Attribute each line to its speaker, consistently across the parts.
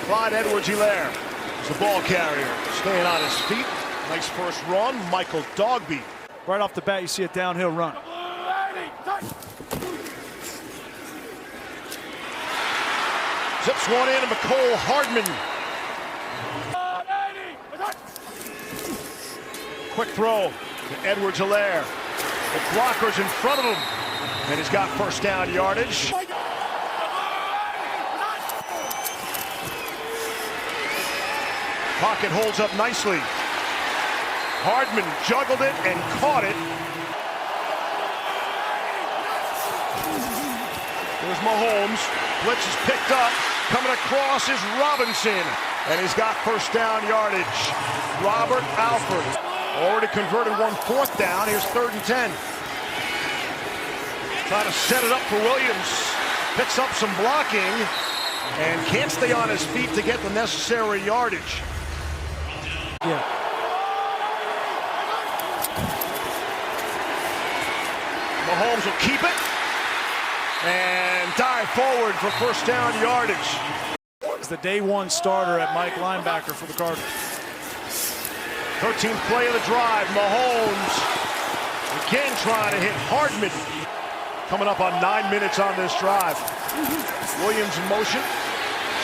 Speaker 1: Clyde Edwards-Helaire is the ball carrier, staying on his feet. Nice first run, Michael Dogby.
Speaker 2: Right off the bat, you see a downhill run.
Speaker 1: Zips one in, and McCole Hardman. Quick throw to Edwards-Helaire. The blocker's in front of him, and he's got first down yardage. Pocket holds up nicely. Hardman juggled it and caught it. There's Mahomes. Blitz is picked up. Coming across is Robinson, and he's got first down yardage. Robert Alford already converted 1 4th down. Here's 3rd and 10. Trying to set it up for Williams. Picks up some blocking and can't stay on his feet to get the necessary yardage.
Speaker 2: Yeah.
Speaker 1: Mahomes will keep it and dive forward for first down yardage.
Speaker 2: He's the day one starter at Mike linebacker for the Cardinals.
Speaker 1: 13th play of the drive. Mahomes again trying to hit Hardman. Coming up on 9 minutes on this drive. Williams in motion.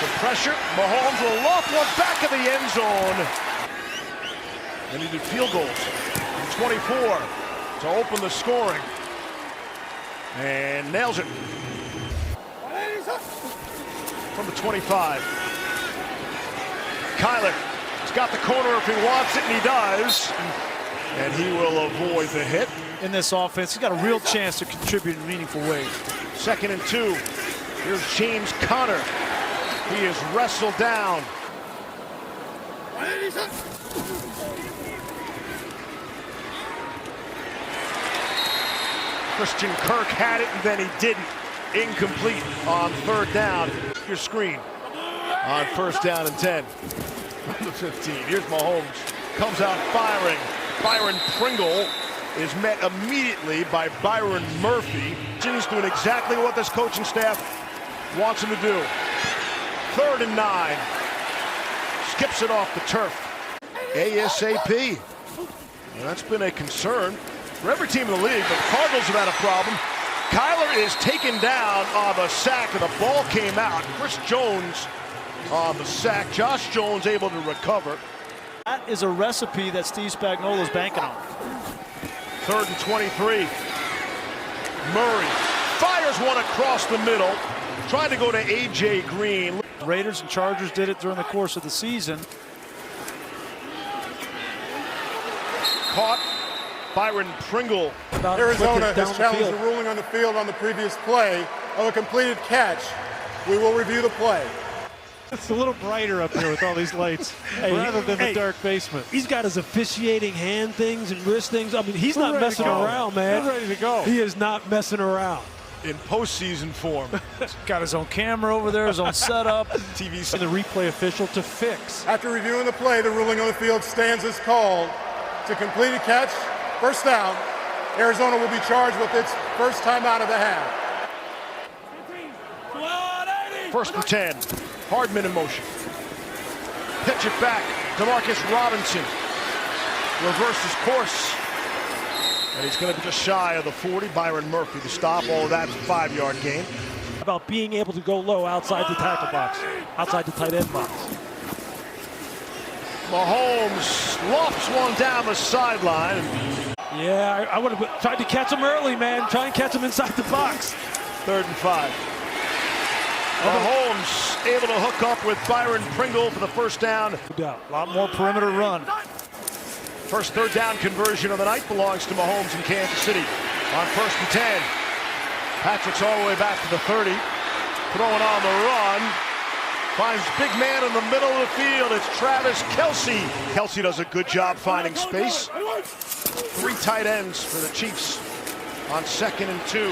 Speaker 1: Some pressure. Mahomes will loft one back of the end zone. They needed field goals from 24 to open the scoring. And nails it. From the 25. Kyler. He's got the corner if he wants it, and he does. And he will avoid the hit.
Speaker 2: In this offense, he's got a real chance to contribute in meaningful ways.
Speaker 1: 2nd and 2. Here's James Conner. He is wrestled down. Christian Kirk had it, and then he didn't. Incomplete on 3rd down. Your screen on 1st down and 10. From the 15. Here's Mahomes. Comes out firing. Byron Pringle is met immediately by Byron Murphy. He's doing exactly what this coaching staff wants him to do. 3rd and 9. Skips it off the turf. ASAP. Well, that's been a concern for every team in the league, but the Cardinals have had a problem. Kyler is taken down on the sack, and the ball came out. Chris Jones on the sack. Josh Jones able to recover.
Speaker 2: That is a recipe that Steve Spagnuolo is banking on.
Speaker 1: 3rd and 23. Murray fires one across the middle, trying to go to A.J. Green.
Speaker 2: Raiders and Chargers did it during the course of the season.
Speaker 1: Caught. Byron Pringle.
Speaker 3: Arizona has challenged the ruling on the field on the previous play of a completed catch. We will review the play.
Speaker 4: It's a little brighter up here with all these lights rather than the dark basement.
Speaker 5: He's got his officiating hand things and wrist things. I mean, he's not messing around, man.
Speaker 4: He's ready to go.
Speaker 5: He is not messing around.
Speaker 1: In postseason form.
Speaker 2: Got his own camera over there, his own setup.
Speaker 1: TV.
Speaker 4: And the replay official to fix.
Speaker 3: After reviewing the play, the ruling on the field stands as called. To complete a catch, first down, Arizona will be charged with its first time out of the half.
Speaker 1: 1st and 10. Hardman in motion. Pitch it back to Marcus Robinson. Reverses course. And he's going to be just shy of the 40. Byron Murphy to stop. All of that is a 5-yard gain.
Speaker 5: About being able to go low outside the tackle box, outside the tight end box.
Speaker 1: Mahomes lofts one down the sideline.
Speaker 5: Yeah, I would have tried to catch him early, man. Try and catch him inside the box.
Speaker 1: 3rd and 5. Mahomes able to hook up with Byron Pringle for the first down.
Speaker 2: A lot more perimeter run.
Speaker 1: First 3rd down conversion of the night belongs to Mahomes in Kansas City. On 1st and 10. Patrick's all the way back to the 30. Throwing on the run. Finds big man in the middle of the field. It's Travis Kelce. Kelce does a good job finding space. 3 tight ends for the Chiefs on 2nd and 2.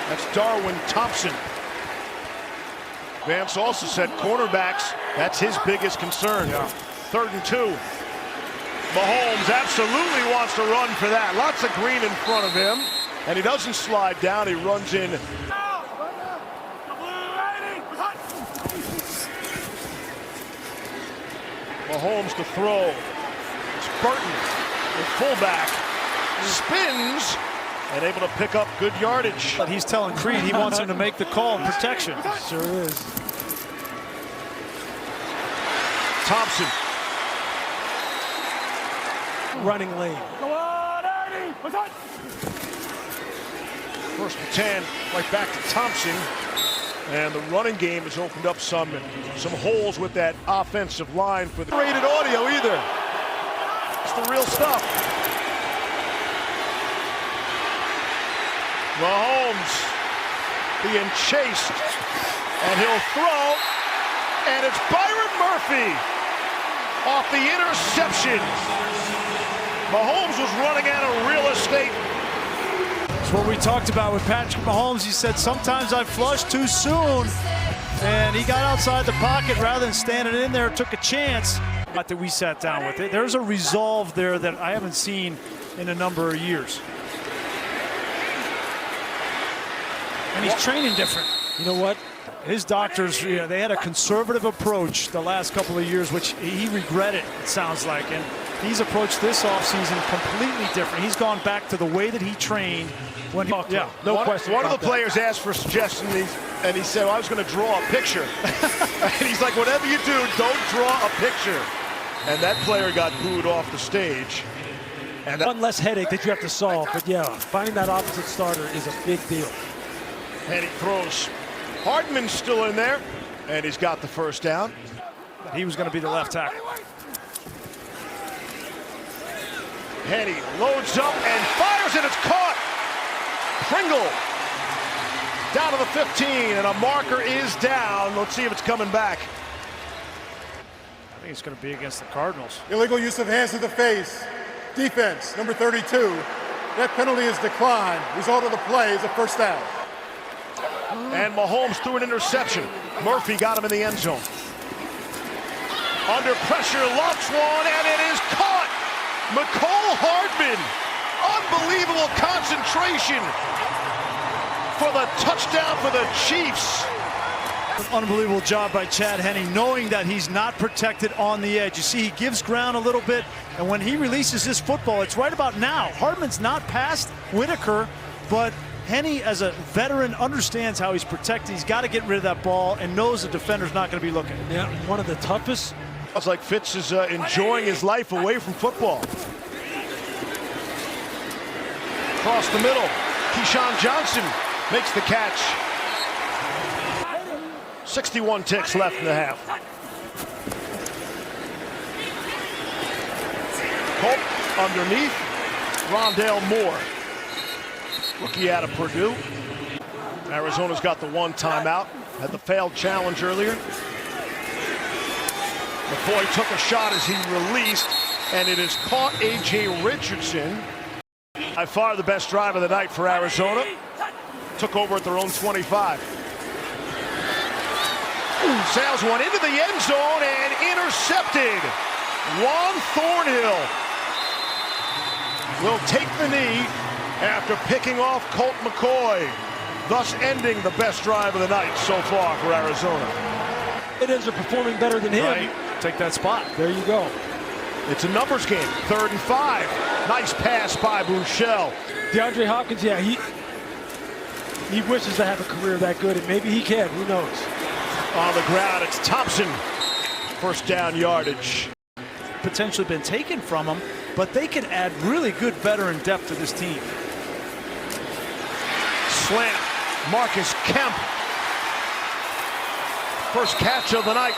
Speaker 1: That's Darwin Thompson. Vance also said cornerbacks, that's his biggest concern. 3rd and 2. Mahomes absolutely wants to run for that. Lots of green in front of him. And he doesn't slide down, he runs in. Mahomes to throw. It's Burton, the fullback, spins and able to pick up good yardage.
Speaker 2: But he's telling Creed he wants him to make the call in protection.
Speaker 5: Sure is.
Speaker 1: Thompson.
Speaker 5: Running lane.
Speaker 1: First and 10, right back to Thompson. And the running game has opened up some holes with that offensive line for the rated audio either. It's the real stuff. Mahomes being chased, and he'll throw, and it's Byron Murphy off the interception. Mahomes was running out of real estate.
Speaker 2: That's what we talked about with Patrick Mahomes. He said, sometimes I flush too soon. And he got outside the pocket rather than standing in there, took a chance. That we sat down with it. There's a resolve there that I haven't seen in a number of years. And he's training different.
Speaker 5: You know what?
Speaker 2: His doctors, they had a conservative approach the last couple of years, which he regretted, it sounds like. And he's approached this offseason completely different. He's gone back to the way that he trained when he...
Speaker 5: Yeah, no question.
Speaker 1: One of the players asked for a suggestion, and he said, well, I was going to draw a picture. And he's like, whatever you do, don't draw a picture. And that player got booed off the stage. And
Speaker 5: One less headache that you have to solve. But yeah, finding that opposite starter is a big deal.
Speaker 1: And he throws. Hardman's still in there, and he's got the first down.
Speaker 2: He was going to be the left tackle.
Speaker 1: Henny loads up and fires, and it's caught. Pringle down to the 15, and a marker is down. Let's see if it's coming back.
Speaker 2: I think it's going to be against the Cardinals.
Speaker 3: Illegal use of hands to the face. Defense, number 32. That penalty is declined. Result of the play is a first down.
Speaker 1: And Mahomes threw an interception. Murphy got him in the end zone. Under pressure, lofts one, and it is caught. McCole Hardman. Unbelievable concentration for the touchdown for the Chiefs.
Speaker 2: Unbelievable job by Chad Henne, knowing that he's not protected on the edge. You see, he gives ground a little bit, and when he releases his football, it's right about now. Hardman's not past Whitaker, but Henne, as a veteran, understands how he's protected. He's got to get rid of that ball and knows the defender's not going to be looking.
Speaker 5: Yeah, one of the toughest.
Speaker 1: It's like Fitz is enjoying his life away from football. Across the middle, Keyshawn Johnson makes the catch. 61 ticks left in the half. Colt underneath. Rondale Moore. Rookie out of Purdue. Arizona's got the one timeout. Had the failed challenge earlier. McCoy took a shot as he released, and it is caught. A.J. Richardson. By far the best drive of the night for Arizona. Took over at their own 25. Sails one into the end zone and intercepted. Juan Thornhill will take the knee after picking off Colt McCoy, thus ending the best drive of the night so far for Arizona.
Speaker 5: It is performing better than him.
Speaker 2: Right. Take that spot.
Speaker 5: There you go.
Speaker 1: It's a numbers game. 3rd and 5. Nice pass by Bouchel.
Speaker 5: DeAndre Hopkins, yeah, he wishes to have a career that good, and maybe he can. Who knows?
Speaker 1: On the ground, it's Thompson. First down yardage.
Speaker 2: Potentially been taken from him, but they can add really good veteran depth to this team.
Speaker 1: Slant. Marcus Kemp. First catch of the night.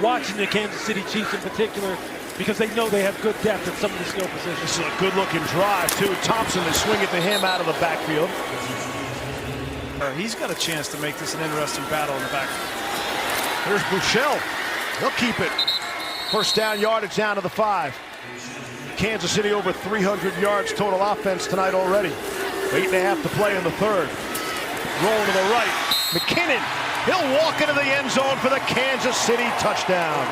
Speaker 5: Watching the Kansas City Chiefs in particular, because they know they have good depth at some of the skill positions.
Speaker 1: This is a good-looking drive, too. Thompson is swinging to him out of the backfield.
Speaker 2: He's got a chance to make this an interesting battle in the backfield.
Speaker 1: Here's Bouchel. They'll keep it. First down yardage down to the 5. Kansas City over 300 yards total offense tonight already. 8.5 to play in the 3rd. Rolling to the right. McKinnon. He'll walk into the end zone for the Kansas City touchdown.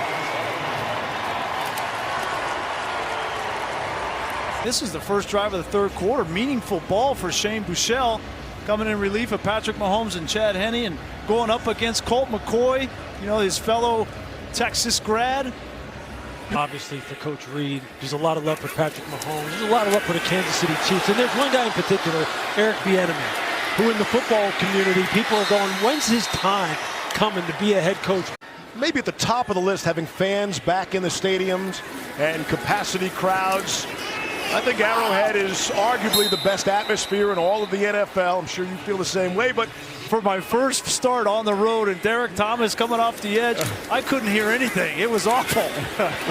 Speaker 2: This is the first drive of the 3rd quarter. Meaningful ball for Shane Bouchel, coming in relief of Patrick Mahomes and Chad Henne, and going up against Colt McCoy, you know, his fellow Texas grad.
Speaker 5: Obviously for Coach Reed, there's a lot of love for Patrick Mahomes. There's a lot of love for the Kansas City Chiefs. And there's one guy in particular, Eric Bieniemy, who in the football community, people are going, when's his time coming to be a head coach?
Speaker 1: Maybe at the top of the list, having fans back in the stadiums and capacity crowds. I think Arrowhead is arguably the best atmosphere in all of the NFL. I'm sure you feel the same way, but
Speaker 2: For my first start on the road and Derek Thomas coming off the edge, I couldn't hear anything. It was awful.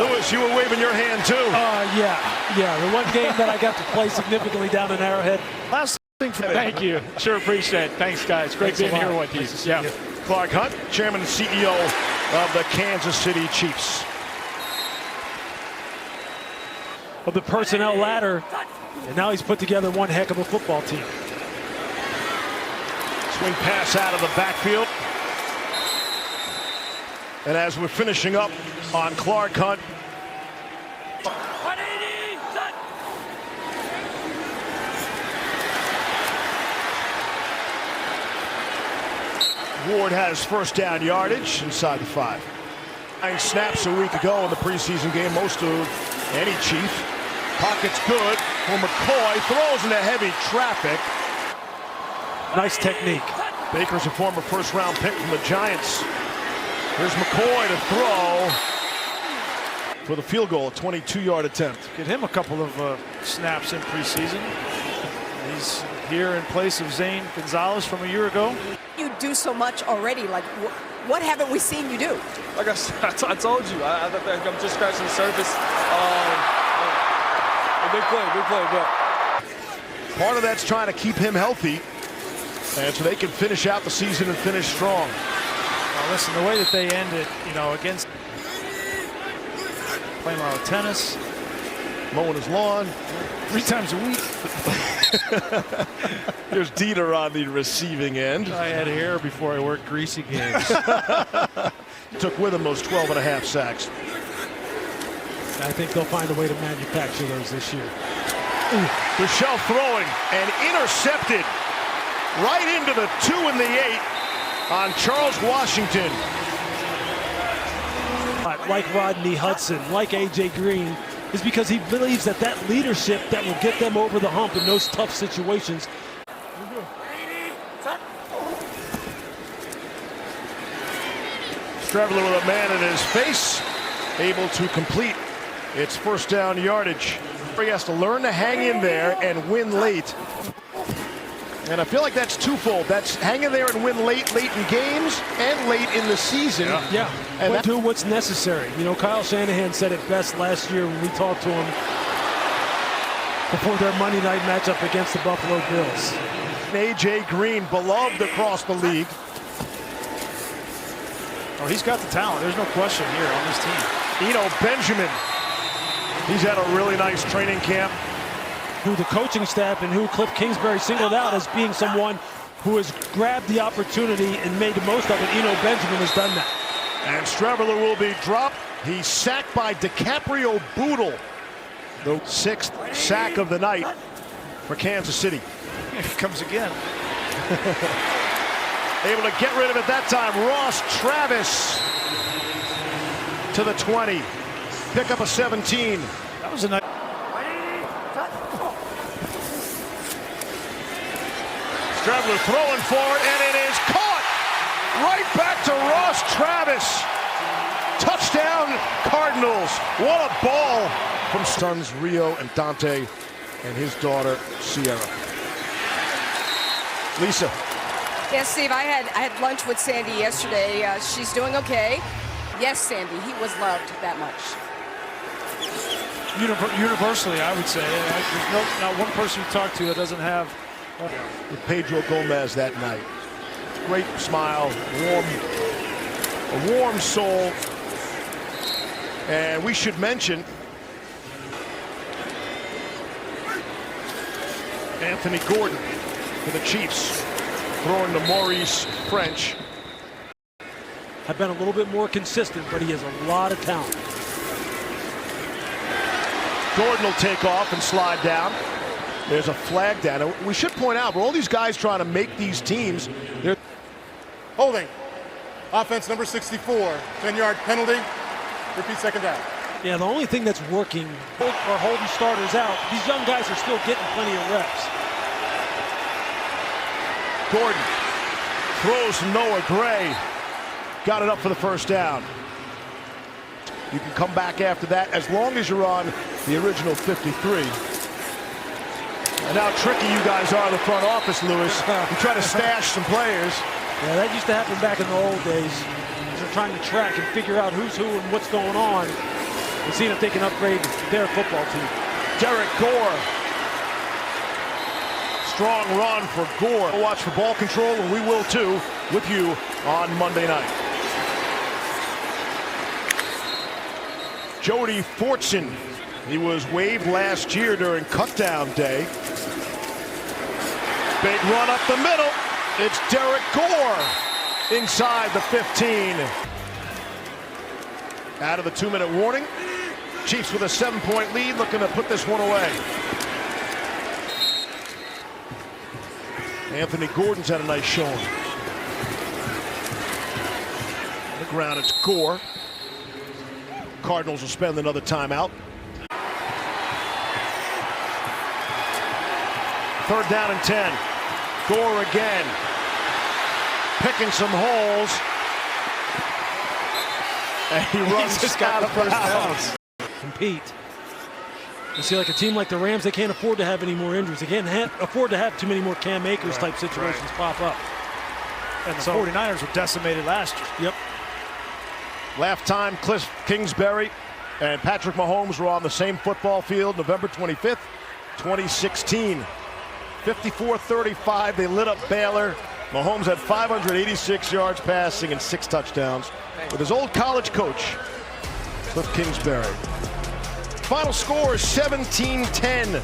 Speaker 1: Lewis, you were waving your hand too.
Speaker 5: Yeah. The one game that I got to play significantly down in Arrowhead.
Speaker 2: Last thing for
Speaker 4: Thank you. Sure appreciate it. Thanks, guys. Great being here with you. Yeah.
Speaker 1: Clark Hunt, Chairman and CEO of the Kansas City Chiefs.
Speaker 5: Of the personnel ladder, and now he's put together one heck of a football team.
Speaker 1: Swing pass out of the backfield. And as we're finishing up on Clark Hunt, Ward has first down yardage inside the 5. 9 snaps a week ago in the preseason game, most of any Chief. Pocket's good for McCoy, throws into heavy traffic.
Speaker 5: Nice technique.
Speaker 1: Baker's a former first-round pick from the Giants. Here's McCoy to throw for the field goal, a 22-yard attempt.
Speaker 2: Get him a couple of snaps in preseason. He's here in place of Zane Gonzalez from a year ago.
Speaker 6: You do so much already. Like, what haven't we seen you do?
Speaker 7: Like I told you, I think I'm just scratching the surface. Big play, but
Speaker 1: part of that's trying to keep him healthy, and so they can finish out the season and finish strong.
Speaker 2: Well, listen, the way that they ended, against playing a lot of tennis,
Speaker 1: mowing his lawn
Speaker 2: 3 times a week.
Speaker 1: There's Dieter on the receiving end.
Speaker 4: I had hair before I worked greasy games.
Speaker 1: Took with him those 12.5 sacks.
Speaker 5: I think they'll find a way to manufacture those this year.
Speaker 1: Michelle throwing and intercepted right into the 2 and the 8 on Charles Washington.
Speaker 5: Like Rodney Hudson, like A.J. Green, is because he believes that leadership that will get them over the hump in those tough situations.
Speaker 1: Streveler with a man in his face, able to complete its first down yardage. He has to learn to hang in there and win late. And I feel like that's twofold. That's hang in there and win late in games and late in the season.
Speaker 5: Yeah. And do what's necessary. Kyle Shanahan said it best last year when we talked to him before their Monday night matchup against the Buffalo Bills.
Speaker 1: A.J. Green, beloved across the league.
Speaker 2: Oh, he's got the talent. There's no question here on this team.
Speaker 1: Eno Benjamin. He's had a really nice training camp.
Speaker 5: Who the coaching staff and who Cliff Kingsbury singled out as being someone who has grabbed the opportunity and made the most of it. Eno Benjamin has done that.
Speaker 1: And Streveler will be dropped. He's sacked by DiCaprio Boodle. The 6th sack of the night for Kansas City.
Speaker 2: Here he comes again.
Speaker 1: Able to get rid of it that time. Ross Travis to the 20. Pick up a 17.
Speaker 2: That was a nice.
Speaker 1: Streveler throwing for it, and it is caught. Right back to Ross Travis. Touchdown, Cardinals. What a ball from sons Rio and Dante and his daughter, Sierra. Lisa.
Speaker 6: Yes, Steve, I had lunch with Sandy yesterday. She's doing okay. Yes, Sandy, he was loved that much.
Speaker 2: Universally, I would say. There's not one person you talk to that doesn't have.
Speaker 1: With Pedro Gomez that night. Great smile, a warm soul. And we should mention Anthony Gordon for the Chiefs, throwing to Maurice French.
Speaker 5: Have been a little bit more consistent, but he has a lot of talent.
Speaker 1: Gordon will take off and slide down. There's a flag down. And we should point out, all these guys trying to make these teams, they're
Speaker 3: Holding. Offense number 64. 10-yard penalty. Repeat second down.
Speaker 5: Yeah, the only thing that's working are holding starters out. These young guys are still getting plenty of reps.
Speaker 1: Gordon throws to Noah Gray. Got it up for the first down. You can come back after that as long as you're on the original 53. And how tricky you guys are in the front office, Lewis. You try to stash some players.
Speaker 5: Yeah, that used to happen back in the old days. They're trying to track and figure out who's who and what's going on. We'll see if they can upgrade their football team.
Speaker 1: Derek Gore. Strong run for Gore. We'll watch for ball control, and we will too, with you on Monday night. Jody Fortson. He was waived last year during cutdown day. Big run up the middle. It's Derek Gore inside the 15. Out of the 2-minute warning. Chiefs with a 7-point lead, looking to put this one away. Anthony Gordon's had a nice showing. On the ground, it's Gore. Cardinals will spend another timeout. 3rd down and 10. Gore again. Picking some holes. And he runs
Speaker 7: just got
Speaker 1: out of
Speaker 7: the first
Speaker 1: bounds.
Speaker 5: Compete. You see, like a team like the Rams, they can't afford to have any more injuries. They can't afford to have too many more Cam Akers type situations pop up.
Speaker 2: And the 49ers were decimated last year.
Speaker 5: Yep.
Speaker 1: Halftime, Cliff Kingsbury and Patrick Mahomes were on the same football field November 25th, 2016. 54-35, they lit up Baylor. Mahomes had 586 yards passing and 6 touchdowns with his old college coach, Cliff Kingsbury. Final score is 17-10.